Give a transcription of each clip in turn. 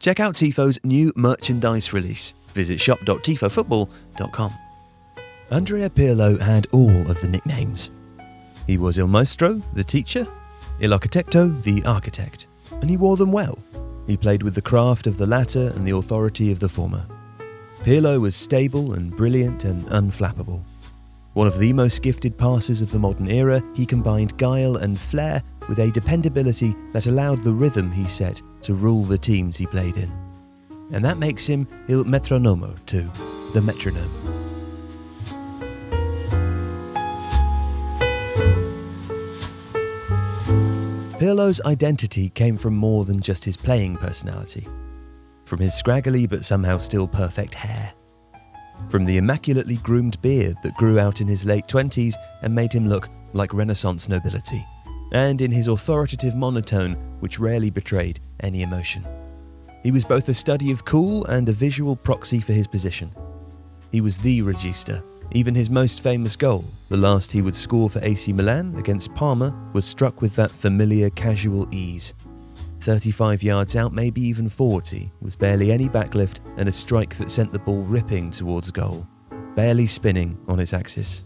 Check out Tifo's new merchandise release. Visit shop.tifofootball.com. Andrea Pirlo had all of the nicknames. He was Il Maestro, the teacher, Il Arquitecto, the architect, and he wore them well. He played with the craft of the latter and the authority of the former. Pirlo was stable and brilliant and unflappable. One of the most gifted passers of the modern era, he combined guile and flair with a dependability that allowed the rhythm he set to rule the teams he played in. And that makes him il metronomo too, the metronome. Pirlo's identity came from more than just his playing personality. From his scraggly but somehow still perfect hair. From the immaculately groomed beard that grew out in his late 20s and made him look like Renaissance nobility. And in his authoritative monotone, which rarely betrayed any emotion. He was both a study of cool and a visual proxy for his position. He was the regista. Even his most famous goal, the last he would score for AC Milan against Parma, was struck with that familiar casual ease. 35 yards out, maybe even 40, with barely any backlift and a strike that sent the ball ripping towards goal, barely spinning on its axis.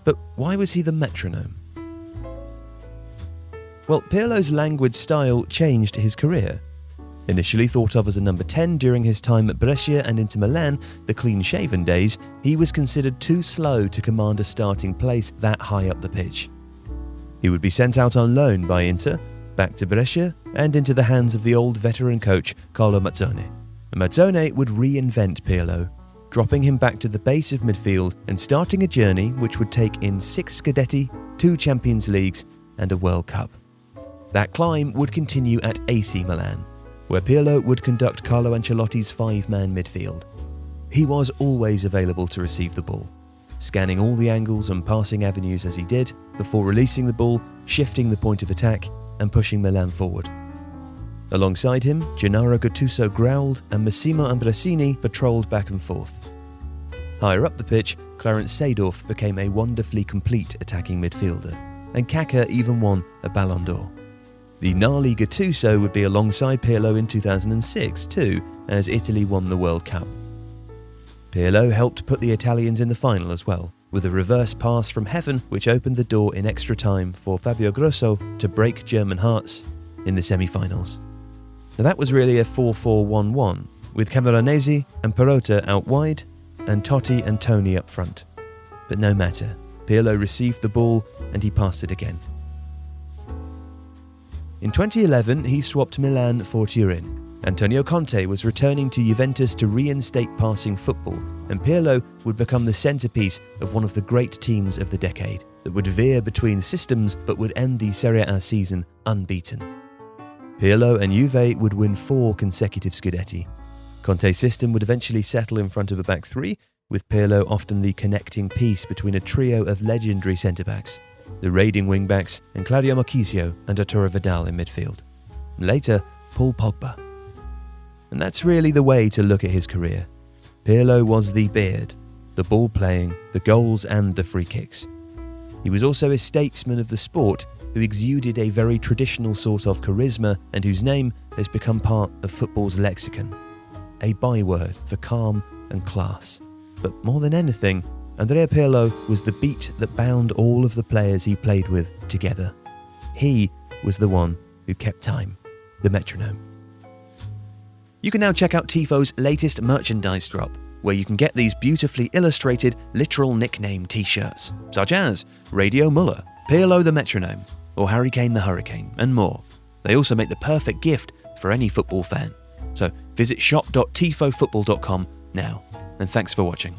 But why was he the metronome? Well, Pirlo's languid style changed his career. Initially thought of as a number 10 during his time at Brescia and Inter Milan, the clean-shaven days, he was considered too slow to command a starting place that high up the pitch. He would be sent out on loan by Inter, back to Brescia, and into the hands of the old veteran coach Carlo Mazzone. Mazzone would reinvent Pirlo, dropping him back to the base of midfield and starting a journey which would take in 6 Scudetti, 2 Champions Leagues, and a World Cup. That climb would continue at AC Milan, where Pirlo would conduct Carlo Ancelotti's 5-man midfield. He was always available to receive the ball, scanning all the angles and passing avenues as he did, before releasing the ball, shifting the point of attack, and pushing Milan forward. Alongside him, Gennaro Gattuso growled and Massimo Ambrosini patrolled back and forth. Higher up the pitch, Clarence Seedorf became a wonderfully complete attacking midfielder, and Kaká even won a Ballon d'Or. The gnarly Gattuso would be alongside Pirlo in 2006 too, as Italy won the World Cup. Pirlo helped put the Italians in the final as well, with a reverse pass from heaven which opened the door in extra time for Fabio Grosso to break German hearts in the semi-finals. Now that was really a 4-4-1-1, with Camoranesi and Perota out wide and Totti and Toni up front. But no matter, Pirlo received the ball and he passed it again. In 2011, he swapped Milan for Turin. Antonio Conte was returning to Juventus to reinstate passing football, and Pirlo would become the centrepiece of one of the great teams of the decade that would veer between systems but would end the Serie A season unbeaten. Pirlo and Juve would win 4 consecutive Scudetti. Conte's system would eventually settle in front of a back 3, with Pirlo often the connecting piece between a trio of legendary centre-backs, the raiding wing-backs, and Claudio Marchisio and Arturo Vidal in midfield. Later, Paul Pogba. And that's really the way to look at his career. Pirlo was the beard, the ball playing, the goals and the free kicks. He was also a statesman of the sport who exuded a very traditional sort of charisma and whose name has become part of football's lexicon. A byword for calm and class. But more than anything, Andrea Pirlo was the beat that bound all of the players he played with together. He was the one who kept time, the metronome. You can now check out Tifo's latest merchandise drop, where you can get these beautifully illustrated literal nickname t-shirts, such as Radio Muller, Pirlo the Metronome, or Harry Kane the Hurricane, and more. They also make the perfect gift for any football fan. So visit shop.tifofootball.com now, and thanks for watching.